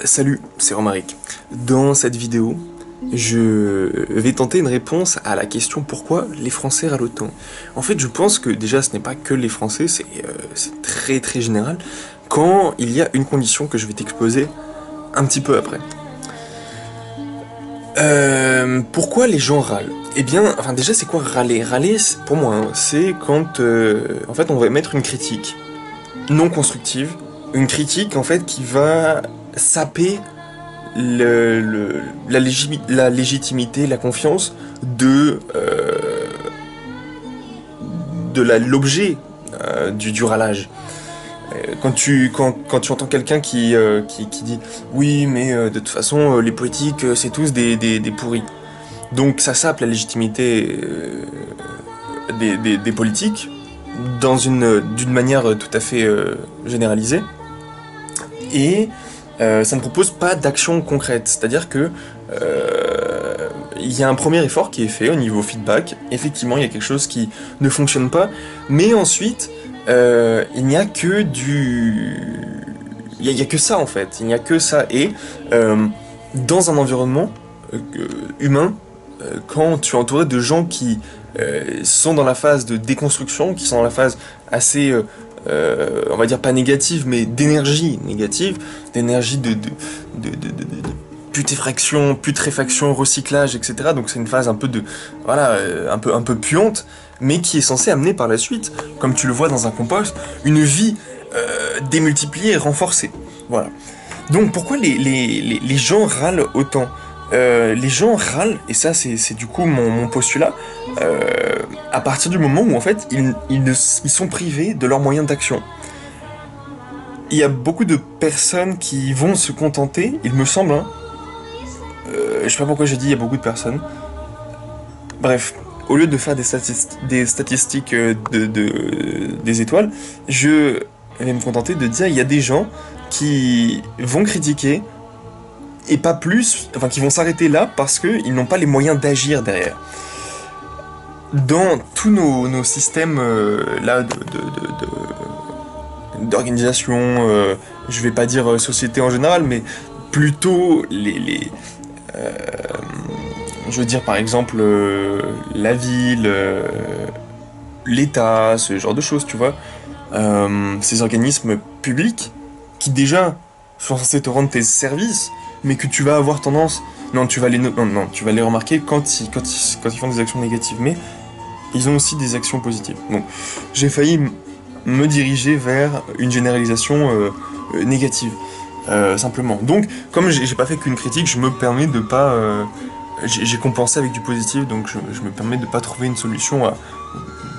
Salut, c'est Romaric. Dans cette vidéo, je vais tenter une réponse à la question pourquoi les Français râlent autant. En fait, je pense que déjà ce n'est pas que les Français, c'est très très général, quand il y a une condition que je vais t'exposer un petit peu après. Pourquoi les gens râlent? Eh bien, enfin déjà c'est quoi râler? Râler, pour moi, hein, c'est quand en fait on va mettre une critique non constructive, une critique en fait qui va saper la légitimité, la confiance de l'objet du râlage. Quand tu entends quelqu'un qui dit oui mais de toute façon les politiques c'est tous des pourris. Donc ça sape la légitimité des politiques d'une manière tout à fait généralisée. Et ça ne propose pas d'action concrète. C'est-à-dire que il y a un premier effort qui est fait au niveau feedback. Effectivement, il y a quelque chose qui ne fonctionne pas, mais ensuite, il n'y a que il y a que ça en fait. Il n'y a que ça. Et dans un environnement humain, quand tu es entouré de gens qui sont dans la phase de déconstruction, qui sont dans la phase assez on va dire pas négative, mais d'énergie négative, d'énergie de putréfaction, recyclage, etc. Donc c'est une phase un peu voilà, un peu puante, mais qui est censée amener par la suite, comme tu le vois dans un compost, une vie démultipliée et renforcée. Voilà. Donc pourquoi les gens râlent autant? Les gens râlent, et ça c'est du coup mon postulat, à partir du moment où en fait ils sont privés de leurs moyens d'action. Il y a beaucoup de personnes qui vont se contenter, il me semble, hein, je sais pas pourquoi j'ai dit il y a beaucoup de personnes, bref, au lieu de faire des statistiques des étoiles, je vais me contenter de dire il y a des gens qui vont critiquer et pas plus, enfin qui vont s'arrêter là parce qu'ils n'ont pas les moyens d'agir derrière. Dans tous nos systèmes là d'organisation, je vais pas dire société en général, mais plutôt euh, je veux dire par exemple la ville, l'État, ce genre de choses, tu vois. Ces organismes publics qui déjà sont censés te rendre tes services, mais que tu vas avoir tendance, non, tu vas les remarquer quand ils font des actions négatives, mais ils ont aussi des actions positives. Donc, j'ai failli me diriger vers une généralisation négative, simplement. Donc, comme j'ai pas fait qu'une critique, je me permets de pas, j'ai compensé avec du positif, donc je me permets de pas trouver une solution à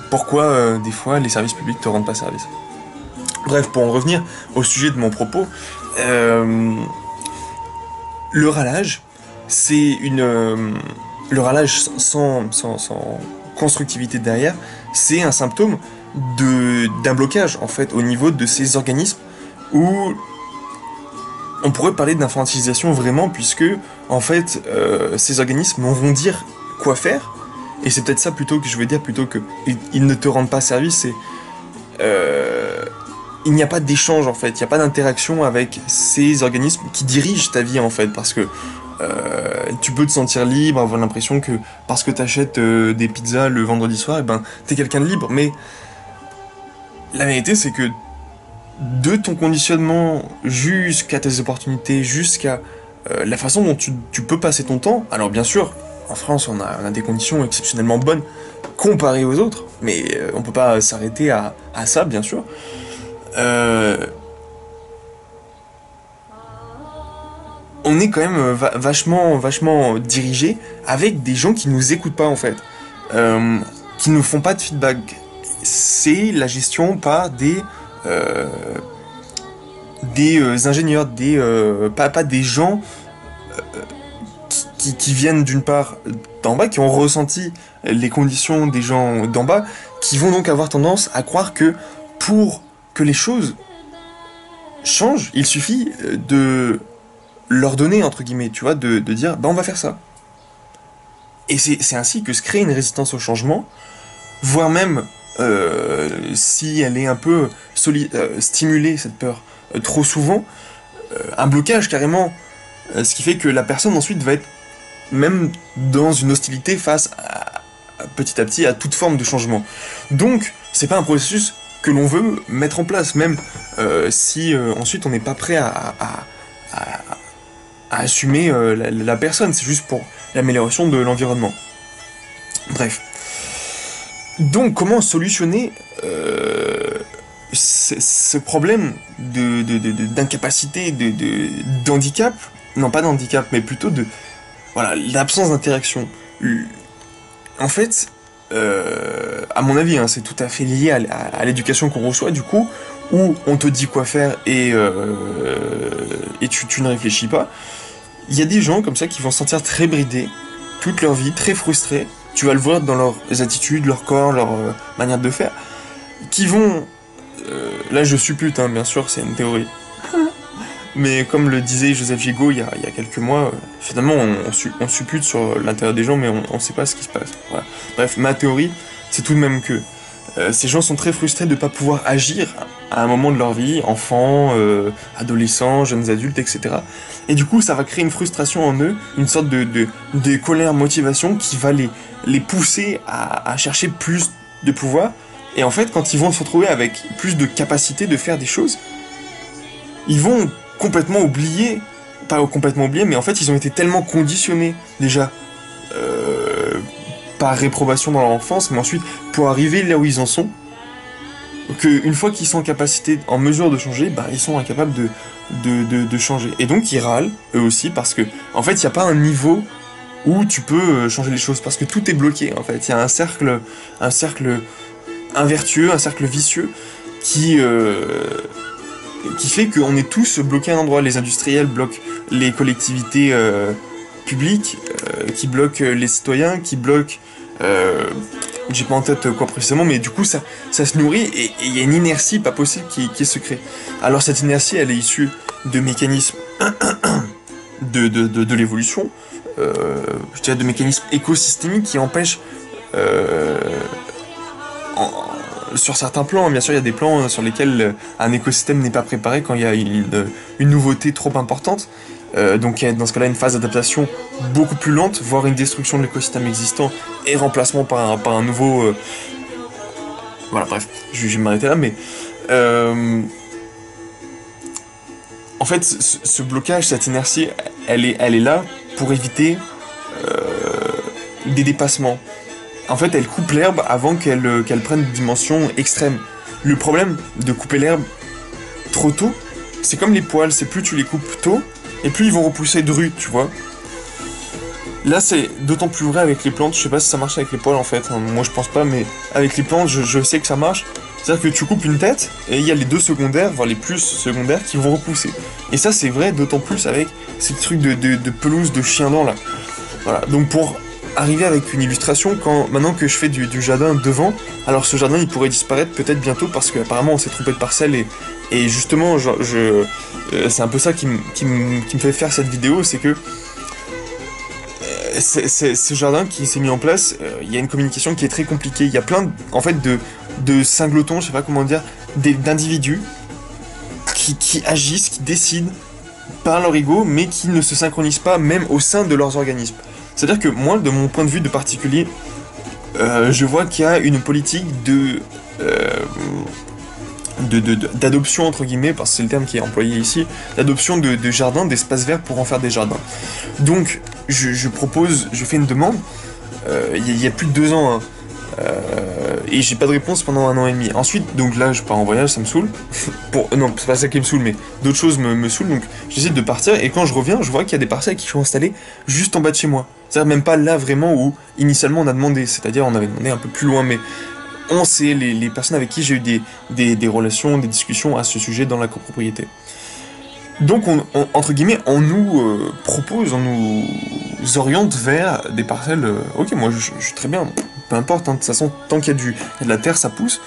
pourquoi des fois les services publics te rendent pas service. Bref, pour en revenir au sujet de mon propos, le râlage, c'est le râlage sans constructivité derrière, c'est un symptôme d'un blocage, en fait, au niveau de ces organismes où on pourrait parler d'infantilisation vraiment, puisque, en fait, ces organismes vont dire quoi faire, et c'est peut-être ça plutôt que je veux dire, plutôt que ils ne te rendent pas service, c'est il n'y a pas d'échange en fait, il n'y a pas d'interaction avec ces organismes qui dirigent ta vie en fait, parce que tu peux te sentir libre, avoir l'impression que parce que t'achètes des pizzas le vendredi soir, et ben t'es quelqu'un de libre, mais la vérité c'est que de ton conditionnement jusqu'à tes opportunités, jusqu'à la façon dont tu peux passer ton temps, alors bien sûr, en France on a des conditions exceptionnellement bonnes comparées aux autres, mais on peut pas s'arrêter à ça bien sûr. On est quand même vachement dirigé avec des gens qui nous écoutent pas en fait, qui ne font pas de feedback. C'est la gestion par des ingénieurs, pas des gens qui viennent d'une part d'en bas, qui ont ressenti les conditions des gens d'en bas, qui vont donc avoir tendance à croire que pour que les choses changent, il suffit de leur donner, entre guillemets, tu vois, de dire, bah on va faire ça. Et c'est ainsi que se crée une résistance au changement, voire même, si elle est un peu stimulée, cette peur, trop souvent, un blocage carrément, ce qui fait que la personne ensuite va être même dans une hostilité face petit à petit à toute forme de changement. Donc, c'est pas un processus que l'on veut mettre en place, même si ensuite on n'est pas prêt à assumer la personne, c'est juste pour l'amélioration de l'environnement. Bref. Donc, comment solutionner ce problème d'incapacité, d'handicap, non pas d'handicap, mais plutôt de voilà, l'absence d'interaction. En fait, à mon avis, hein, c'est tout à fait lié à l'éducation qu'on reçoit, du coup, où on te dit quoi faire et tu ne réfléchis pas. Il y a des gens comme ça qui vont se sentir très bridés toute leur vie, très frustrés. Tu vas le voir dans leurs attitudes, leur corps, leur manière de faire, qui vont... là, je suppute, hein, bien sûr, c'est une théorie. Mais comme le disait Joseph Gigot il y a quelques mois, finalement on suppute sur l'intérieur des gens, mais on ne sait pas ce qui se passe. Voilà. Bref, ma théorie, c'est tout de même que ces gens sont très frustrés de ne pas pouvoir agir à un moment de leur vie, enfants, adolescents, jeunes adultes, etc. Et du coup, ça va créer une frustration en eux, une sorte de colère, motivation qui va les pousser à chercher plus de pouvoir. Et en fait, quand ils vont se retrouver avec plus de capacité de faire des choses, ils vont complètement oublier, pas complètement oublier, mais en fait ils ont été tellement conditionnés déjà par réprobation dans leur enfance, mais ensuite pour arriver là où ils en sont, qu'une fois qu'ils sont en capacité, en mesure de changer, bah ils sont incapables de changer. Et donc ils râlent, eux aussi, parce que en fait il n'y a pas un niveau où tu peux changer les choses, parce que tout est bloqué en fait. Il y a un cercle invertueux, un cercle vicieux qui fait qu'on est tous bloqués à un endroit. Les industriels bloquent les collectivités publiques, qui bloquent les citoyens, qui bloquent... j'ai pas en tête quoi précisément, mais du coup ça se nourrit et il y a une inertie pas possible qui se crée. Alors cette inertie, elle est issue de mécanismes de l'évolution, je dirais de mécanismes écosystémiques qui empêchent... sur certains plans, bien sûr, il y a des plans sur lesquels un écosystème n'est pas préparé quand il y a une nouveauté trop importante. Donc il y a dans ce cas-là une phase d'adaptation beaucoup plus lente, voire une destruction de l'écosystème existant et remplacement par un nouveau... Voilà, bref, je vais m'arrêter là, mais... En fait, ce blocage, cette inertie, elle est là pour éviter des dépassements. En fait, elle coupe l'herbe avant qu'elle prenne une dimension extrême. Le problème de couper l'herbe trop tôt, c'est comme les poils, c'est plus tu les coupes tôt, et plus ils vont repousser de tu vois. Là, c'est d'autant plus vrai avec les plantes, je sais pas si ça marche avec les poils en fait, hein. Moi je pense pas, mais avec les plantes, je sais que ça marche. C'est-à-dire que tu coupes une tête, et il y a les deux secondaires, voire les plus secondaires, qui vont repousser. Et ça, c'est vrai d'autant plus avec ces trucs de pelouse, de chien dent là. Voilà, donc pour... arriver avec une illustration, maintenant que je fais du jardin devant, alors ce jardin il pourrait disparaître peut-être bientôt parce qu'apparemment on s'est trompé de parcelle et justement c'est un peu ça qui me fait faire cette vidéo, c'est que ce jardin qui s'est mis en place, il y a une communication qui est très compliquée, il y a plein en fait de singletons, je sais pas comment dire, d'individus qui agissent, qui décident par leur ego mais qui ne se synchronisent pas même au sein de leurs organismes. C'est-à-dire que moi, de mon point de vue de particulier, je vois qu'il y a une politique d'adoption, entre guillemets, parce que c'est le terme qui est employé ici, d'adoption de jardins, d'espaces verts pour en faire des jardins. Donc, je fais une demande, il y a plus de 2 ans, hein, et j'ai pas de réponse pendant 1 an et demi. Ensuite, donc là, je pars en voyage, ça me saoule. Non, c'est pas ça qui me saoule, mais d'autres choses me saoulent, donc j'essaie de partir, et quand je reviens, je vois qu'il y a des parcelles qui sont installées juste en bas de chez moi. C'est-à-dire même pas là vraiment où, initialement, on a demandé, c'est-à-dire on avait demandé un peu plus loin, mais on sait, les personnes avec qui j'ai eu des relations, des discussions à ce sujet dans la copropriété. Donc, entre guillemets, on nous propose, on nous oriente vers des parcelles... ok, moi, je suis très bien, peu importe, hein, de toute façon, tant qu'il y a de la terre, ça pousse.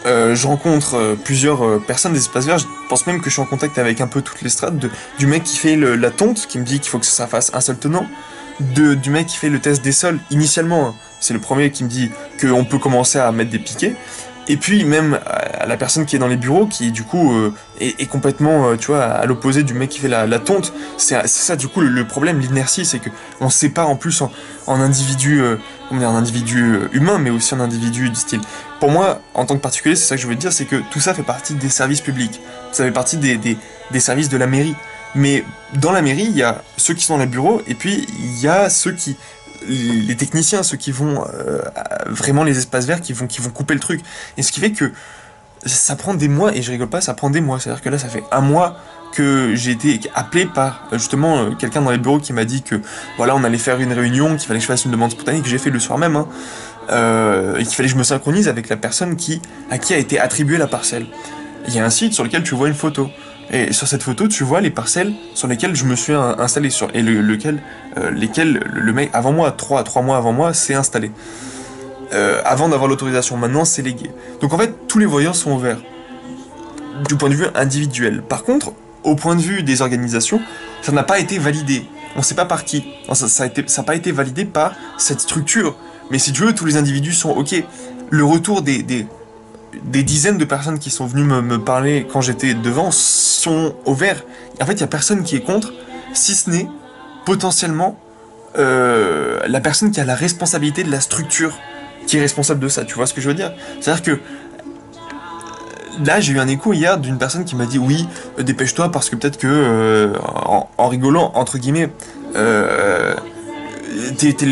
Je rencontre plusieurs personnes des espaces verts, je pense même que je suis en contact avec un peu toutes les strates, du mec qui fait la tonte, qui me dit qu'il faut que ça fasse un seul tenant, du mec qui fait le test des sols, initialement, hein, c'est le premier qui me dit qu'on peut commencer à mettre des piquets, et puis même la personne qui est dans les bureaux, qui du coup est complètement, tu vois, à l'opposé du mec qui fait la tonte. C'est ça du coup le problème, l'inertie, c'est que on se sépare en plus en individu, comment dire, un individu humain, mais aussi un individu du style. Pour moi, en tant que particulier, c'est ça que je veux dire, c'est que tout ça fait partie des services publics. Ça fait partie des services de la mairie. Mais dans la mairie, il y a ceux qui sont dans les bureaux, et puis il y a les techniciens, ceux qui vont vraiment les espaces verts, qui vont couper le truc. Et ce qui fait que ça prend des mois, et je rigole pas, ça prend des mois. C'est-à-dire que là, ça fait un mois que j'ai été appelé par justement quelqu'un dans les bureaux qui m'a dit que voilà, on allait faire une réunion, qu'il fallait que je fasse une demande spontanée, que j'ai fait le soir même, hein, et qu'il fallait que je me synchronise avec la personne à qui a été attribuée la parcelle. Il y a un site sur lequel tu vois une photo. Et sur cette photo, tu vois les parcelles sur lesquelles je me suis installé, et lesquelles le mec avant moi, 3 mois avant moi, s'est installé. Avant d'avoir l'autorisation, maintenant c'est légué. Donc en fait, tous les voyants sont ouverts, du point de vue individuel. Par contre, au point de vue des organisations, ça n'a pas été validé. On ne sait pas par qui. Ça n'a pas été validé par cette structure. Mais si tu veux, tous les individus sont OK. Le retour des dizaines de personnes qui sont venues me parler quand j'étais devant sont au vert. En fait, il n'y a personne qui est contre, si ce n'est potentiellement la personne qui a la responsabilité de la structure qui est responsable de ça. Tu vois ce que je veux dire? C'est-à-dire que là, j'ai eu un écho hier d'une personne qui m'a dit oui, dépêche-toi parce que peut-être que, en rigolant, entre guillemets, les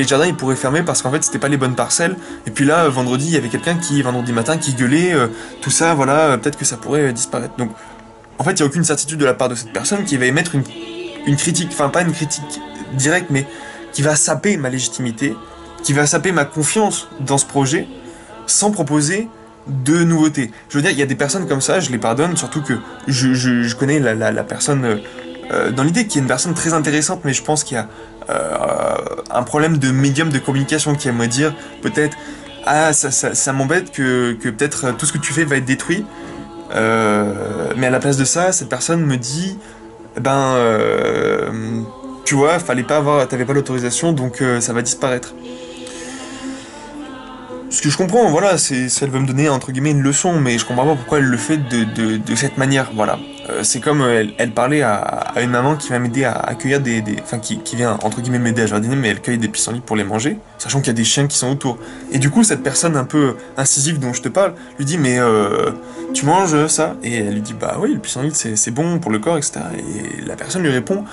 jardins ils pourraient fermer parce qu'en fait c'était pas les bonnes parcelles. Et puis là, vendredi, il y avait quelqu'un vendredi matin, qui gueulait, tout ça, voilà, peut-être que ça pourrait disparaître. Donc, en fait, il n'y a aucune certitude de la part de cette personne qui va émettre une critique, enfin pas une critique directe, mais qui va saper ma légitimité, qui va saper ma confiance dans ce projet, sans proposer de nouveautés. Je veux dire, il y a des personnes comme ça, je les pardonne, surtout que je connais la personne dans l'idée qui est une personne très intéressante, mais je pense qu'il y a un problème de médium de communication qui aimerait dire peut-être ça m'embête que peut-être tout ce que tu fais va être détruit, mais à la place de ça, cette personne me dit tu vois, t'avais pas l'autorisation, donc ça va disparaître. Ce que je comprends, voilà, elle veut me donner entre guillemets une leçon, mais je comprends pas pourquoi elle le fait de cette manière, voilà. C'est comme elle parlait à une maman qui va m'aider à accueillir enfin qui vient entre guillemets m'aider à jardiner, mais elle cueille des pissenlits pour les manger, sachant qu'il y a des chiens qui sont autour. Et du coup, cette personne un peu incisive dont je te parle lui dit mais tu manges ça? Et elle lui dit bah oui, le pissenlit c'est bon pour le corps, etc. Et la personne lui répond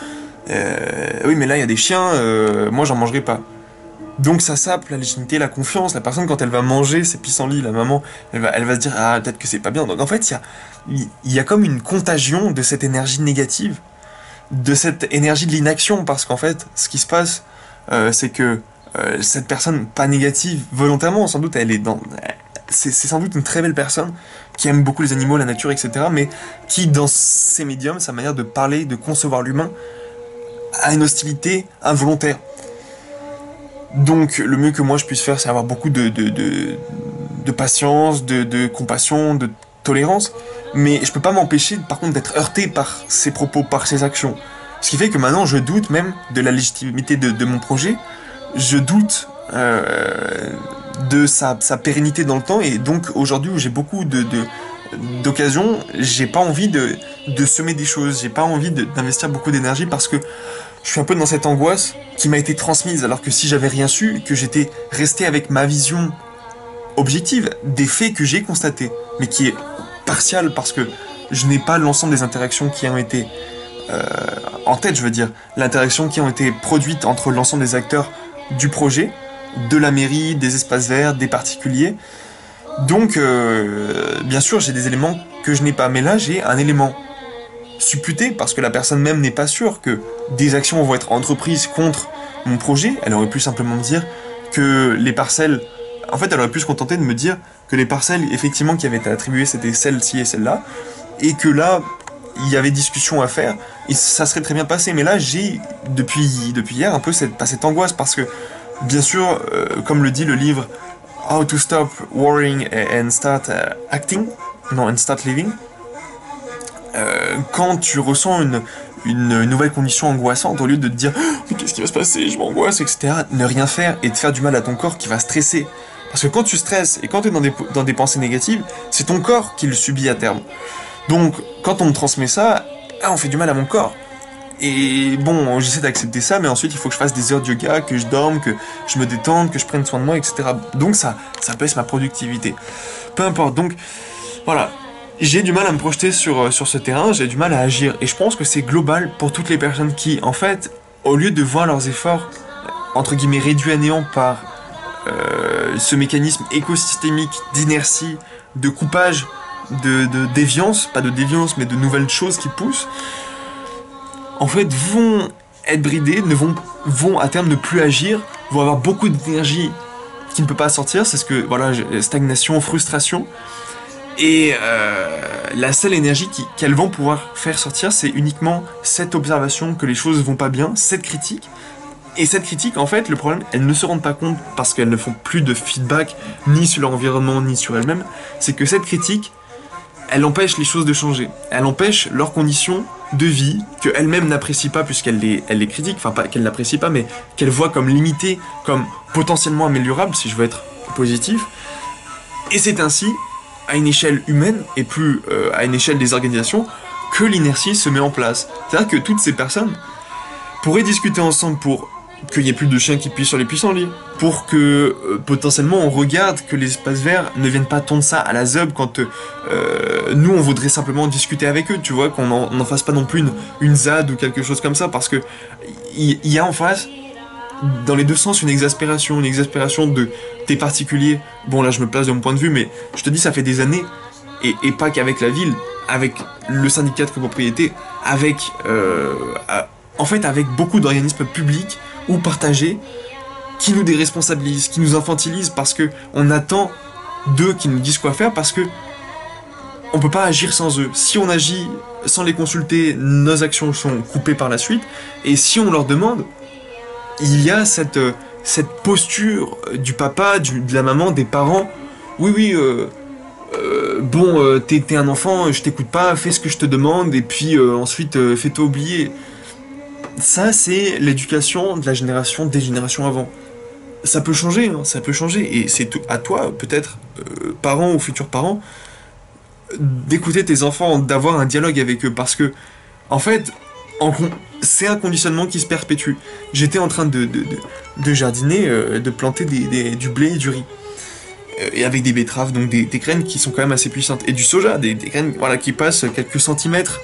oui mais là il y a des chiens, moi j'en mangerai pas. Donc ça sape la légitimité, la confiance. La personne, quand elle va manger ses pissenlits, la maman, elle va se dire ah peut-être que c'est pas bien. Donc en fait il y a comme une contagion de cette énergie négative, de cette énergie de l'inaction, parce qu'en fait ce qui se passe c'est que cette personne pas négative volontairement, sans doute c'est sans doute une très belle personne qui aime beaucoup les animaux, la nature, etc. Mais qui dans ses médiums, sa manière de parler, de concevoir l'humain, a une hostilité involontaire. Donc le mieux que moi je puisse faire, c'est avoir beaucoup de patience, de compassion, de tolérance, mais je peux pas m'empêcher par contre d'être heurté par ses propos, par ses actions. Ce qui fait que maintenant je doute même de la légitimité de mon projet, je doute de sa pérennité dans le temps, et donc aujourd'hui où j'ai beaucoup d'occasions, j'ai pas envie de semer des choses, j'ai pas envie d'investir beaucoup d'énergie parce que je suis un peu dans cette angoisse qui m'a été transmise, alors que si j'avais rien su, que j'étais resté avec ma vision objective des faits que j'ai constatés, mais qui est partiale parce que je n'ai pas l'ensemble des interactions qui ont été en tête, je veux dire, l'interaction qui ont été produites entre l'ensemble des acteurs du projet, de la mairie, des espaces verts, des particuliers. Donc, bien sûr, j'ai des éléments que je n'ai pas, mais là, j'ai un élément supputé, parce que la personne même n'est pas sûre que des actions vont être entreprises contre mon projet. Elle aurait pu simplement me dire que les parcelles... En fait, elle aurait pu se contenter de me dire que les parcelles, effectivement, qui avaient été attribuées, c'était celle-ci et celle-là, et que là, il y avait discussion à faire, et ça serait très bien passé. Mais là, j'ai, depuis hier, un peu cette angoisse, parce que, bien sûr, comme le dit le livre « How to Stop Worrying and Start Acting », non, and Start Living, quand tu ressens une nouvelle condition angoissante, au lieu de te dire oh, mais qu'est-ce qui va se passer, je m'angoisse, etc., ne rien faire et de faire du mal à ton corps qui va stresser Parce que quand tu stresses et quand tu es dans des pensées négatives, c'est ton corps qui le subit à terme. Donc, quand on me transmet ça, on fait du mal à mon corps. Et bon, j'essaie d'accepter ça, mais ensuite il faut que je fasse des heures de yoga, que je dorme, que je me détende, que je prenne soin de moi, etc. Donc ça baisse ma productivité. Peu importe, donc voilà. J'ai du mal à me projeter sur ce terrain, j'ai du mal à agir. Et je pense que c'est global pour toutes les personnes qui, en fait, au lieu de voir leurs efforts, entre guillemets, réduits à néant par ce mécanisme écosystémique d'inertie, de coupage, de déviance, pas de déviance, mais de nouvelles choses qui poussent, en fait, vont être bridés, vont à terme ne plus agir, vont avoir beaucoup d'énergie qui ne peut pas sortir, c'est ce que, voilà, stagnation, frustration, et la seule énergie qu'elles vont pouvoir faire sortir, c'est uniquement cette observation que les choses vont pas bien, cette critique. Et cette critique, en fait, le problème, elles ne se rendent pas compte parce qu'elles ne font plus de feedback ni sur leur environnement ni sur elles-mêmes, c'est que cette critique, elle empêche les choses de changer. Elle empêche leurs conditions de vie qu'elles-mêmes n'apprécient pas puisqu'elles les critiquent, enfin pas qu'elles n'apprécient pas, mais qu'elles voient comme limitées, comme potentiellement améliorables, si je veux être positif. Et c'est ainsi, à une échelle humaine et plus à une échelle des organisations, que l'inertie se met en place. C'est-à-dire que toutes ces personnes pourraient discuter ensemble pour qu'il n'y ait plus de chiens qui pissent sur les pissenlits, pour que potentiellement on regarde que les espaces verts ne viennent pas tondre ça à la zeub quand nous on voudrait simplement discuter avec eux, tu vois, qu'on n'en fasse pas non plus une ZAD ou quelque chose comme ça, parce que il y a en face, dans les deux sens, une exaspération des particuliers. Bon là je me place de mon point de vue, mais je te dis ça fait des années, et pas qu'avec la ville, avec le syndicat de copropriété, avec en fait avec beaucoup d'organismes publics ou partagés qui nous déresponsabilisent, qui nous infantilisent parce que on attend d'eux qu'ils nous disent quoi faire, parce que on peut pas agir sans eux. Si on agit sans les consulter, nos actions sont coupées par la suite, et si on leur demande, il y a cette posture du papa, de la maman, des parents, oui, bon, t'es un enfant, je t'écoute pas, fais ce que je te demande, et puis ensuite fais-toi oublier. Ça, c'est l'éducation de la génération des générations avant. Ça peut changer, hein, ça peut changer, et c'est à toi, peut-être, parents ou futurs parents, d'écouter tes enfants, d'avoir un dialogue avec eux, parce que, en fait, c'est un conditionnement qui se perpétue. J'étais en train de jardiner, de planter du blé et du riz. Et avec des betteraves, donc des graines qui sont quand même assez puissantes. Et du soja, des graines voilà, qui passent quelques centimètres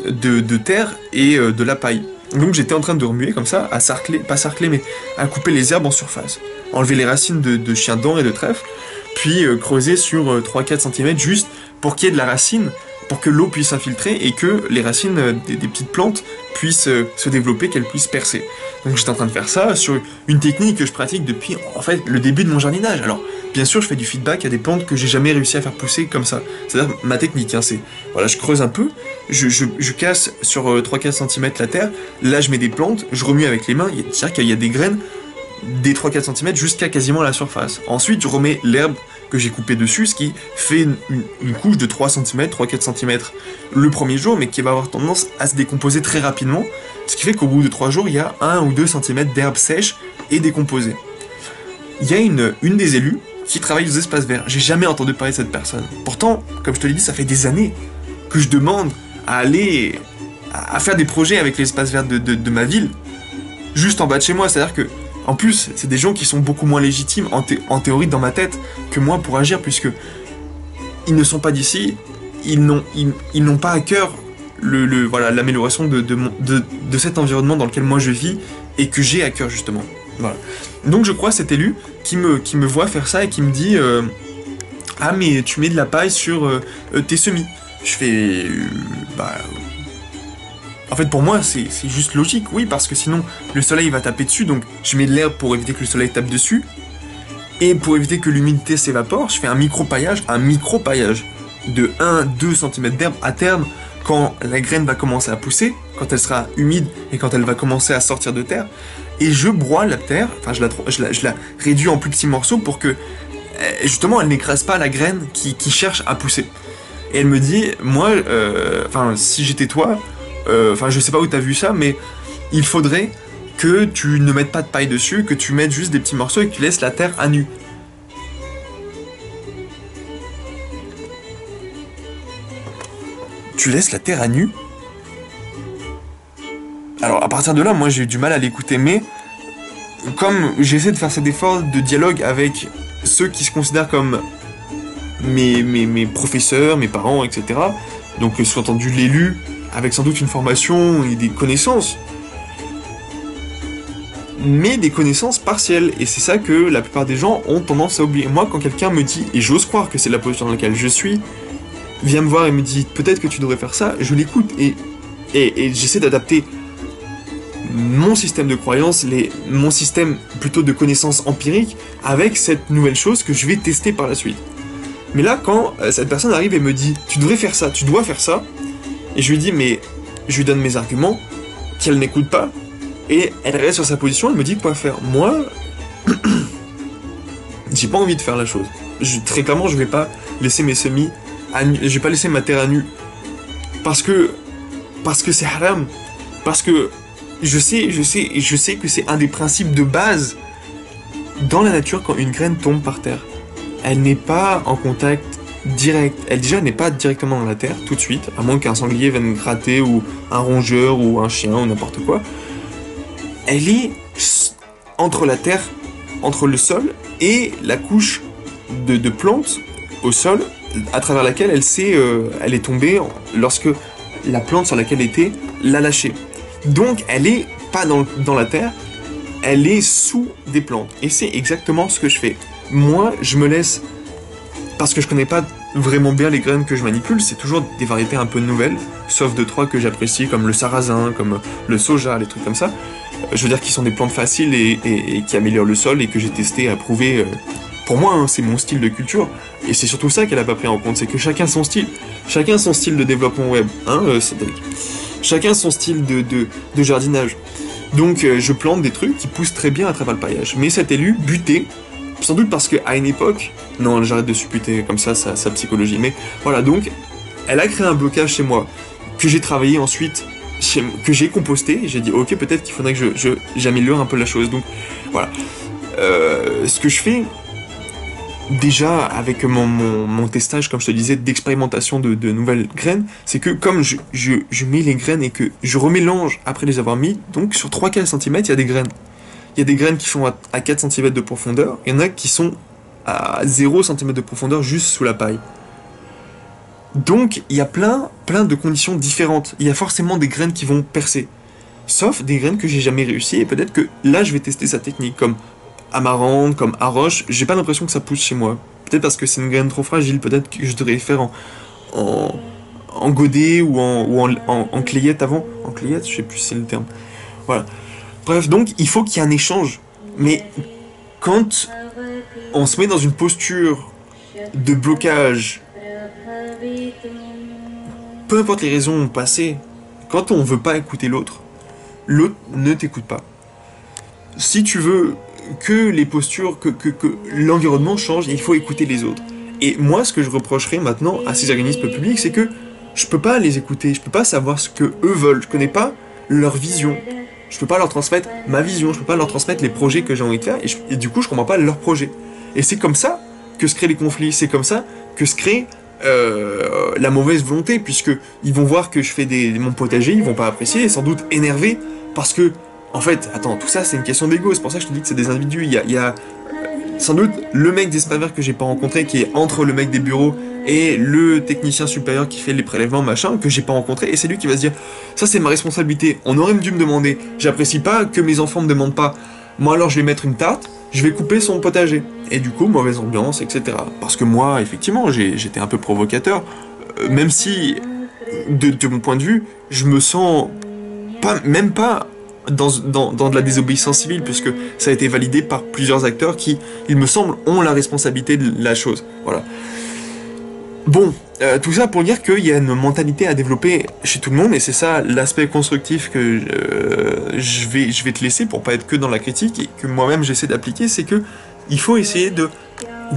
de terre et de la paille. Donc j'étais en train de remuer comme ça, à sarcler, pas sarcler, mais à couper les herbes en surface. Enlever les racines de chien-dent et de trèfle, puis creuser sur 3-4 cm juste pour qu'il y ait de la racine, pour que l'eau puisse s'infiltrer et que les racines des petites plantes puissent se développer, qu'elles puissent percer. Donc j'étais en train de faire ça sur une technique que je pratique depuis en fait le début de mon jardinage. Alors bien sûr je fais du feedback à des plantes que j'ai jamais réussi à faire pousser comme ça. C'est-à-dire ma technique, hein, c'est voilà, je creuse un peu, je casse sur 3-4 cm la terre, là je mets des plantes, je remue avec les mains, c'est-à-dire qu'il y a des graines des 3-4 cm jusqu'à quasiment la surface. Ensuite je remets l'herbe que j'ai coupé dessus, ce qui fait une couche de 3 cm, 3-4 cm le premier jour, mais qui va avoir tendance à se décomposer très rapidement, ce qui fait qu'au bout de 3 jours, il y a 1 ou 2 cm d'herbe sèche et décomposée. Il y a une des élus qui travaille aux espaces verts. J'ai jamais entendu parler de cette personne. Pourtant, comme je te l'ai dit, ça fait des années que je demande à aller à faire des projets avec les espaces verts de ma ville, juste en bas de chez moi, c'est-à-dire que en plus, c'est des gens qui sont beaucoup moins légitimes, en théorie dans ma tête, que moi pour agir, puisque ils ne sont pas d'ici, ils n'ont pas à cœur voilà, l'amélioration de cet environnement dans lequel moi je vis, et que j'ai à cœur justement. Voilà. Donc je crois cet élu qui me voit faire ça et qui me dit ah mais tu mets de la paille sur tes semis. Je fais en fait, pour moi, c'est juste logique, oui, parce que sinon, le soleil va taper dessus, donc je mets de l'herbe pour éviter que le soleil tape dessus, et pour éviter que l'humidité s'évapore, je fais un micro-paillage de 1-2 cm d'herbe à terme, quand la graine va commencer à pousser, quand elle sera humide et quand elle va commencer à sortir de terre, et je broie la terre, enfin je la réduis en plus petits morceaux pour que, justement, elle n'écrase pas la graine qui cherche à pousser. Et elle me dit, moi, si j'étais toi, je sais pas où t'as vu ça, mais il faudrait que tu ne mettes pas de paille dessus, que tu mettes juste des petits morceaux et que tu laisses la terre à nu. tu laisses la terre à nu. Alors à partir de là, moi j'ai eu du mal à l'écouter, mais comme j'essaie de faire cet effort de dialogue avec ceux qui se considèrent comme mes professeurs, mes parents, etc. Donc sous-entendu l'élu, avec sans doute une formation et des connaissances, mais des connaissances partielles, et c'est ça que la plupart des gens ont tendance à oublier. Moi, quand quelqu'un me dit, et j'ose croire que c'est la position dans laquelle je suis, vient me voir et me dit peut-être que tu devrais faire ça, je l'écoute et j'essaie d'adapter mon système de croyance, mon système plutôt de connaissances empiriques avec cette nouvelle chose que je vais tester par la suite. Mais là, quand cette personne arrive et me dit tu devrais faire ça, tu dois faire ça, et je lui dis mais je lui donne mes arguments qu'elle n'écoute pas et elle reste sur sa position, elle me dit quoi faire. Moi, j'ai pas envie de faire la chose. Très clairement, je vais pas laisser mes semis à nu, je vais pas laisser ma terre à nu parce que c'est haram, parce que je sais que c'est un des principes de base dans la nature. Quand une graine tombe par terre, elle n'est pas en contact direct, elle déjà n'est pas directement dans la terre tout de suite, à moins qu'un sanglier vienne gratter ou un rongeur ou un chien ou n'importe quoi. Elle est entre la terre, entre le sol et la couche de plantes au sol à travers laquelle elle est tombée lorsque la plante sur laquelle elle était l'a lâchée. Donc elle est pas dans la terre, elle est sous des plantes. Et c'est exactement ce que je fais. Moi, je me laisse, parce que je connais pas vraiment bien les graines que je manipule, c'est toujours des variétés un peu nouvelles, sauf 2-3 que j'apprécie, comme le sarrasin, comme le soja, les trucs comme ça. Je veux dire qui sont des plantes faciles et qui améliorent le sol et que j'ai testé et approuvé. Pour moi, hein, c'est mon style de culture. Et c'est surtout ça qu'elle a pas pris en compte, c'est que chacun son style. Chacun son style de développement web, hein, Cédric. Chacun son style de jardinage. Donc je plante des trucs qui poussent très bien à travers le paillage. Mais cet élu butait, sans doute parce qu'à une époque... Non, j'arrête de supputer comme ça, sa psychologie. Mais voilà, donc, elle a créé un blocage chez moi, que j'ai travaillé ensuite, que j'ai composté, et j'ai dit, ok, peut-être qu'il faudrait que j'améliore un peu la chose. Donc, voilà. Ce que je fais... Déjà, avec mon testage, comme je te disais, d'expérimentation de nouvelles graines, c'est que comme je mets les graines et que je remélange après les avoir mis, donc sur 3-4 cm, il y a des graines. Il y a des graines qui sont à 4 cm de profondeur, il y en a qui sont à 0 cm de profondeur juste sous la paille. Donc, il y a plein de conditions différentes. Il y a forcément des graines qui vont percer. Sauf des graines que j'ai jamais réussi, et peut-être que là, je vais tester sa technique, comme amarante, comme aroche, j'ai pas l'impression que ça pousse chez moi. Peut-être parce que c'est une graine trop fragile, peut-être que je devrais les faire en godet ou en clayette avant. En clayette, je sais plus si c'est le terme. Voilà. Bref, donc il faut qu'il y ait un échange. Mais quand on se met dans une posture de blocage, peu importe les raisons passées, quand on veut pas écouter l'autre ne t'écoute pas. Si tu veux que les postures, que l'environnement change, il faut écouter les autres. Et moi, ce que je reprocherais maintenant à ces organismes publics, c'est que je peux pas les écouter, je peux pas savoir ce que eux veulent, je connais pas leur vision. Je peux pas leur transmettre ma vision, je peux pas leur transmettre les projets que j'ai envie de faire, et du coup, je comprends pas leurs projets. Et c'est comme ça que se créent les conflits, c'est comme ça que se crée la mauvaise volonté, puisque ils vont voir que je fais mon potager, ils vont pas apprécier, et sans doute énervés, parce que en fait, attends, tout ça c'est une question d'ego, c'est pour ça que je te dis que c'est des individus. Il y a sans doute le mec d'Espaver que j'ai pas rencontré, qui est entre le mec des bureaux et le technicien supérieur qui fait les prélèvements, machin, que j'ai pas rencontré, et c'est lui qui va se dire, ça c'est ma responsabilité, on aurait dû me demander, j'apprécie pas que mes enfants me demandent pas, moi alors je vais mettre une tarte, je vais couper son potager, et du coup, mauvaise ambiance, etc. Parce que moi, effectivement, j'étais un peu provocateur, même si, de mon point de vue, je me sens même pas dans de la désobéissance civile, puisque ça a été validé par plusieurs acteurs qui, il me semble, ont la responsabilité de la chose. Voilà. Bon, tout ça pour dire qu'il y a une mentalité à développer chez tout le monde, et c'est ça l'aspect constructif que je vais te laisser pour pas être que dans la critique, et que moi-même j'essaie d'appliquer, c'est que il faut essayer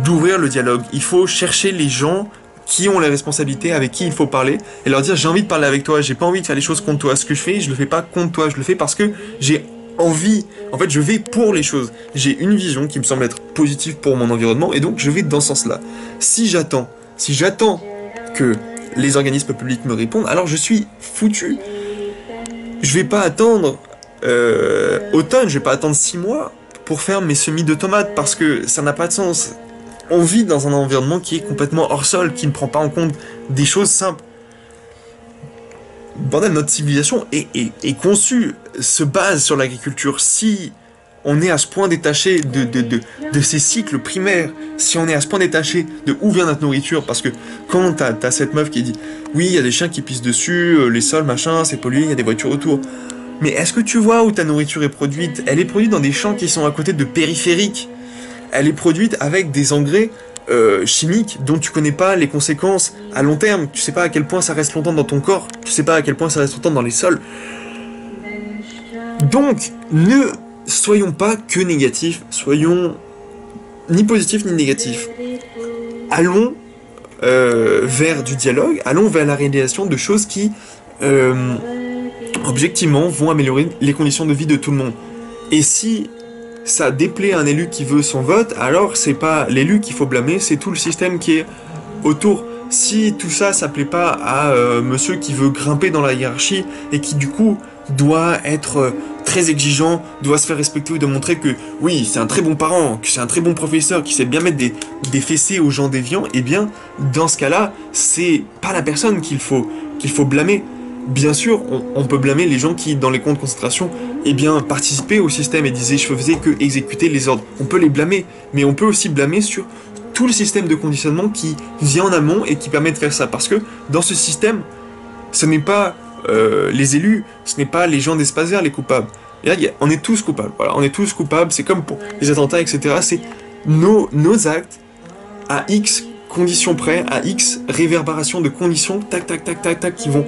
d'ouvrir le dialogue. Il faut chercher les gens qui ont les responsabilités, avec qui il faut parler, et leur dire j'ai envie de parler avec toi, j'ai pas envie de faire les choses contre toi. Ce que je fais, je le fais pas contre toi, je le fais parce que j'ai envie. En fait, je vais pour les choses. J'ai une vision qui me semble être positive pour mon environnement, et donc je vais dans ce sens-là. Si j'attends que les organismes publics me répondent, alors je suis foutu. Je vais pas attendre automne, je vais pas attendre 6 mois pour faire mes semis de tomates, parce que ça n'a pas de sens. On vit dans un environnement qui est complètement hors sol, qui ne prend pas en compte des choses simples. Bordel, notre civilisation est conçue, se base sur l'agriculture. Si on est à ce point détaché de ces cycles primaires, si on est à ce point détaché de où vient notre nourriture, parce que quand t'as cette meuf qui dit « Oui, il y a des chiens qui pissent dessus, les sols, machin, c'est pollué, il y a des voitures autour. » Mais est-ce que tu vois où ta nourriture est produite? Elle est produite dans des champs qui sont à côté de périphériques. Elle est produite avec des engrais chimiques dont tu connais pas les conséquences à long terme. Tu sais pas à quel point ça reste longtemps dans ton corps. Tu sais pas à quel point ça reste longtemps dans les sols. Donc, ne soyons pas que négatifs. Soyons ni positifs ni négatifs. Allons vers du dialogue. Allons vers la réalisation de choses qui, objectivement, vont améliorer les conditions de vie de tout le monde. Et si ça déplaît à un élu qui veut son vote, alors c'est pas l'élu qu'il faut blâmer, c'est tout le système qui est autour. Si tout ça, ça plaît pas à monsieur qui veut grimper dans la hiérarchie et qui du coup doit être très exigeant, doit se faire respecter ou de montrer que oui, c'est un très bon parent, que c'est un très bon professeur, qui sait bien mettre des fessées aux gens déviants, eh bien, dans ce cas-là, c'est pas la personne qu'il faut blâmer. Bien sûr, on peut blâmer les gens qui, dans les camps de concentration, eh bien, participaient au système et disaient « je faisais que exécuter les ordres ». On peut les blâmer, mais on peut aussi blâmer sur tout le système de conditionnement qui vient en amont et qui permet de faire ça. Parce que dans ce système, ce n'est pas les élus, ce n'est pas les gens d'Espace Vert les coupables. Et là, on est tous coupables. Voilà, on est tous coupables. C'est comme pour les attentats, etc. C'est nos actes à X conditions près, à X réverbération de conditions, tac, tac, tac, tac, tac, qui vont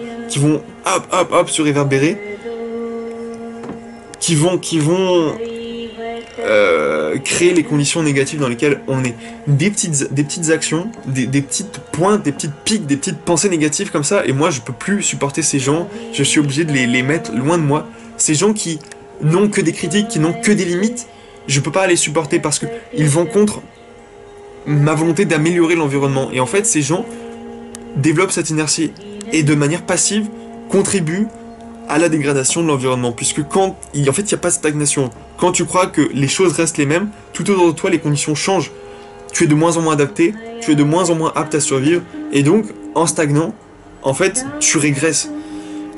hop, hop, hop, se réverbérer, qui vont créer les conditions négatives dans lesquelles on est. Des petites actions, des petites pointes, des petites piques, des petites pensées négatives comme ça, et moi je peux plus supporter ces gens, je suis obligé de les mettre loin de moi. Ces gens qui n'ont que des critiques, qui n'ont que des limites, je peux pas les supporter parce que ils vont contre ma volonté d'améliorer l'environnement. Et en fait, ces gens développent cette inertie et de manière passive contribuent à la dégradation de l'environnement, puisque quand en fait il n'y a pas de stagnation. Quand tu crois que les choses restent les mêmes, tout autour de toi les conditions changent. Tu es de moins en moins adapté, tu es de moins en moins apte à survivre, et donc en stagnant, en fait tu régresses.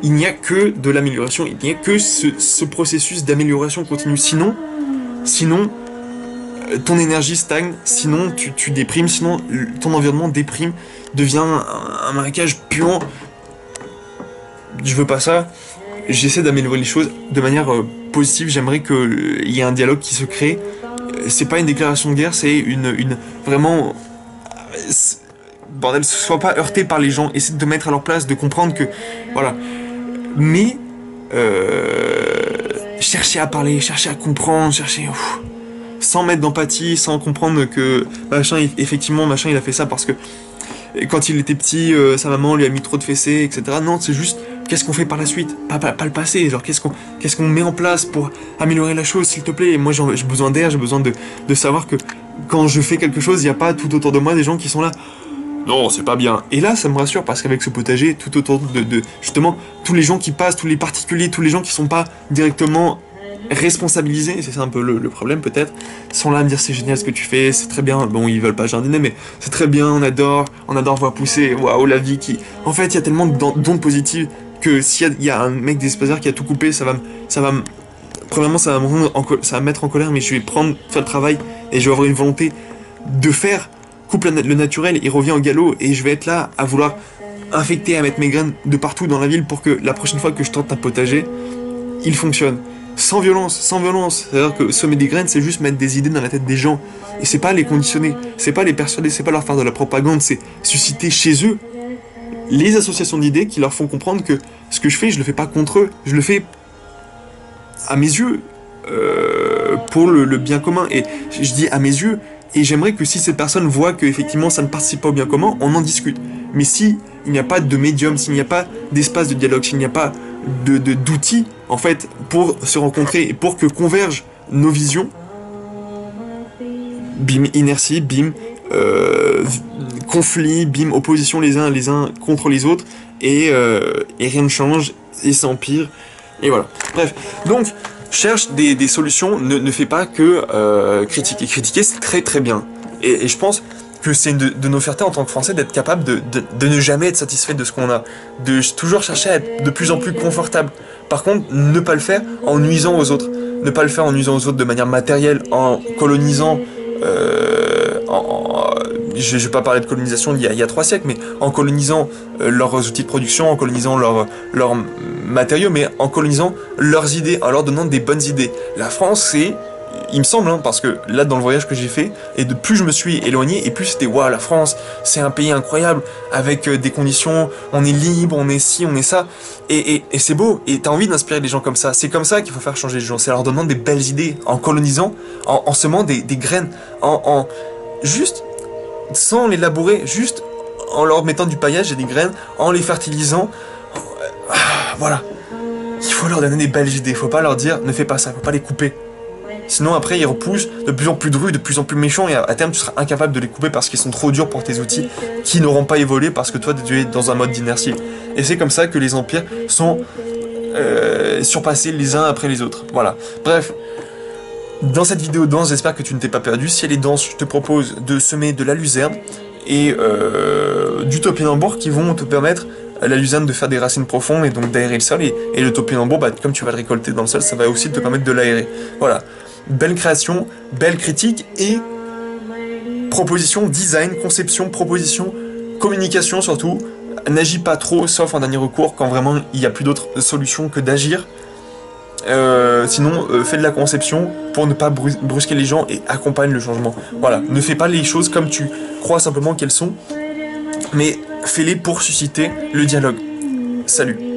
Il n'y a que de l'amélioration, il n'y a que ce processus d'amélioration continue. Sinon ton énergie stagne, sinon tu déprimes, sinon ton environnement déprime, devient un marécage puant. Je veux pas ça. J'essaie d'améliorer les choses de manière positive. J'aimerais qu'il y ait un dialogue qui se crée. C'est pas une déclaration de guerre, c'est une vraiment... Bordel, sois pas heurté par les gens. Essaie de te mettre à leur place, de comprendre que... Voilà. Mais... chercher à parler, chercher à comprendre, chercher... sans mettre d'empathie, sans comprendre que... Machin, effectivement, machin, il a fait ça parce que... Quand il était petit, sa maman lui a mis trop de fessées, etc. Non, c'est juste... Qu'est-ce qu'on fait par la suite, pas le passé, genre qu'est-ce qu'on met en place pour améliorer la chose, s'il te plaît. Et moi j'ai besoin d'air, j'ai besoin de savoir que quand je fais quelque chose, il n'y a pas tout autour de moi des gens qui sont là. Non, c'est pas bien. Et là, ça me rassure parce qu'avec ce potager, tout autour de justement, tous les gens qui passent, tous les particuliers, tous les gens qui sont pas directement responsabilisés, c'est ça un peu le problème peut-être, sont là à me dire c'est génial ce que tu fais, c'est très bien. Bon, ils veulent pas jardiner, mais c'est très bien, on adore voir pousser, waouh, la vie qui... En fait, il y a tellement d'ondes positives que s'il y a un mec d'Espace Vert qui a tout coupé, premièrement, ça va me mettre en colère, mais je vais faire le travail et je vais avoir une volonté de faire, coupe le naturel, il revient au galop et je vais être là à vouloir infecter, à mettre mes graines de partout dans la ville pour que la prochaine fois que je tente un potager, il fonctionne. Sans violence. C'est-à-dire que semer des graines, c'est juste mettre des idées dans la tête des gens. Et c'est pas les conditionner, c'est pas les persuader, c'est pas leur faire de la propagande, c'est susciter chez eux les associations d'idées qui leur font comprendre que ce que je fais, je le fais pas contre eux, je le fais à mes yeux, pour le bien commun. Et je dis à mes yeux, et j'aimerais que si cette personne voit que effectivement ça ne participe pas au bien commun, on en discute. Mais si il n'y a pas de médium, s'il n'y a pas d'espace de dialogue, s'il n'y a pas d'outils en fait pour se rencontrer et pour que convergent nos visions, bim, inertie, bim, conflit, bim, opposition les uns contre les autres, et rien ne change, et ça empire, et voilà. Bref, donc, cherche des solutions, ne fais pas que critiquer. Critiquer, c'est très très bien. Et je pense que c'est une de nos fiertés en tant que Français d'être capable de ne jamais être satisfait de ce qu'on a, de toujours chercher à être de plus en plus confortable. Par contre, ne pas le faire en nuisant aux autres. Ne pas le faire en nuisant aux autres de manière matérielle, en colonisant... je vais pas parler de colonisation il y a 3 siècles, mais en colonisant leurs outils de production, en colonisant leurs matériaux, mais en colonisant leurs idées, en leur donnant des bonnes idées. La France, c'est... Il me semble, hein, parce que là, dans le voyage que j'ai fait, et de plus je me suis éloigné, et plus c'était, waouh, la France, c'est un pays incroyable, avec des conditions, on est libre, on est ci, on est ça, et c'est beau, et t'as envie d'inspirer les gens comme ça. C'est comme ça qu'il faut faire changer les gens, c'est en leur donnant des belles idées, en colonisant, en semant des graines, juste, sans les labourer, juste en leur mettant du paillage et des graines, en les fertilisant, voilà. Il faut leur donner des belles idées, faut pas leur dire, ne fais pas ça, faut pas les couper. Sinon après ils repoussent de plus en plus drus, de plus en plus méchants, et à terme tu seras incapable de les couper parce qu'ils sont trop durs pour tes outils, qui n'auront pas évolué parce que toi tu es dans un mode d'inertie. Et c'est comme ça que les empires sont surpassés les uns après les autres. Voilà. Bref, dans cette vidéo dense, j'espère que tu ne t'es pas perdu. Si elle est dense, je te propose de semer de la luzerne et du topinambour qui vont te permettre, la luzerne, de faire des racines profondes et donc d'aérer le sol, et le topinambour, bah, comme tu vas le récolter dans le sol, ça va aussi te permettre de l'aérer. Voilà. Belle création, belle critique et proposition, design, conception, proposition, communication surtout. N'agis pas trop, sauf en dernier recours, quand vraiment il n'y a plus d'autre solution que d'agir. Sinon, fais de la conception pour ne pas brusquer les gens et accompagne le changement. Voilà, ne fais pas les choses comme tu crois simplement qu'elles sont, mais fais-les pour susciter le dialogue. Salut.